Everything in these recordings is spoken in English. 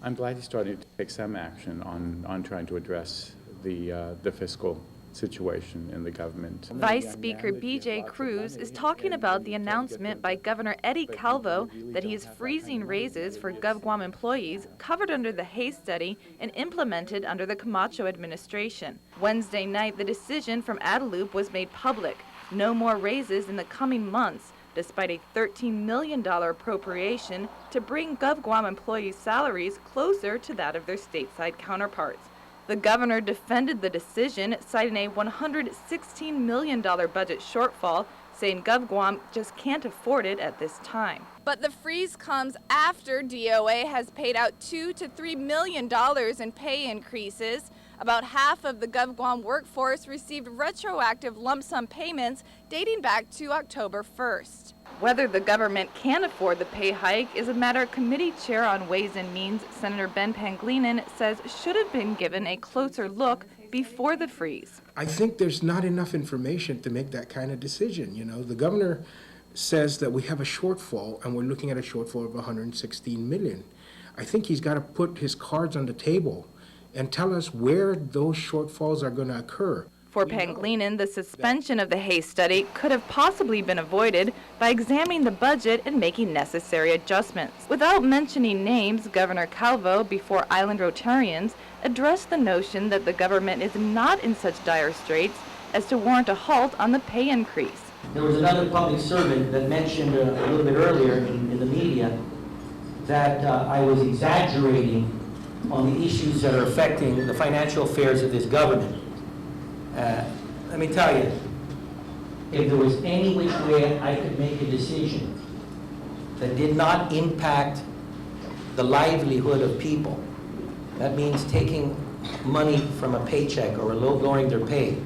I'm glad he's starting to take some action on trying to address the fiscal situation in the government. Vice Speaker B.J. Cruz is talking about the announcement by Governor Eddie Calvo that he is freezing raises for GovGuam employees covered under the Hay study and implemented under the Camacho administration. Wednesday night, the decision from Adelup was made public. No more raises in the coming months, despite a $13 million appropriation to bring GovGuam employees' salaries closer to that of their stateside counterparts. The governor defended the decision, citing a $116 million budget shortfall, saying GovGuam just can't afford it at this time. But the freeze comes after DOA has paid out $2 to $3 million in pay increases. About half of the GovGuam workforce received retroactive lump sum payments dating back to October 1st. Whether the government can afford the pay hike is a matter Committee Chair on Ways and Means, Senator Ben Pangilinan, says should have been given a closer look before the freeze. I think there's not enough information to make that kind of decision. You know, the governor says that we have a shortfall, and we're looking at a shortfall of $116 million. I think he's got to put his cards on the table and tell us where those shortfalls are going to occur. For Pangilinan, the suspension of the Hay study could have possibly been avoided by examining the budget and making necessary adjustments. Without mentioning names, Governor Calvo, before Island Rotarians, addressed the notion that the government is not in such dire straits as to warrant a halt on the pay increase. There was another public servant that mentioned a little bit earlier in the media that I was exaggerating on the issues that are affecting the financial affairs of this government. Let me tell you, if there was any which way I could make a decision that did not impact the livelihood of people, that means taking money from a paycheck or lowering their pay,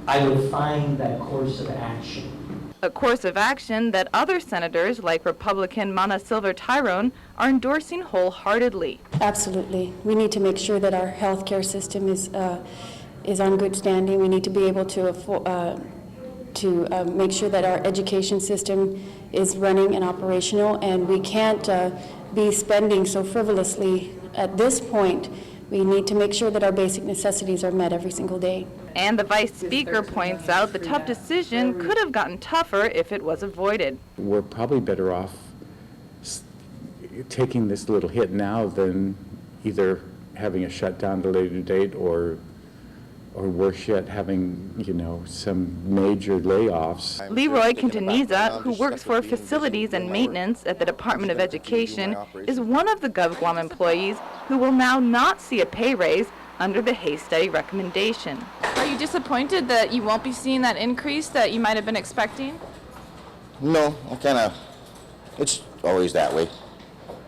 I would find that course of action. A course of action that other senators, like Republican Mana Silver Tyrone, are endorsing wholeheartedly. Absolutely. We need to make sure that our health care system is on good standing. We need to be able to make sure that our education system is running and operational, and we can't be spending so frivolously at this point. We need to make sure that our basic necessities are met every single day. And the Vice Speaker points out the tough decision could have gotten tougher if it was avoided. We're probably better off taking this little hit now than either having a shutdown at a later date or worse yet, having, some major layoffs. Leroy Quintaniza, who works for facilities and maintenance at the Department of Education, is one of the GovGuam employees who will now not see a pay raise under the Hay study recommendation. Are you disappointed that you won't be seeing that increase that you might have been expecting? No, it's always that way.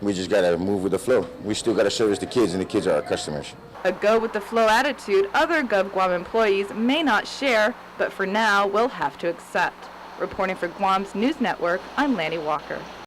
We just gotta move with the flow. We still gotta service the kids, and the kids are our customers. A go-with-the-flow attitude other GovGuam employees may not share, but for now will have to accept. Reporting for Guam's News Network, I'm Lanny Walker.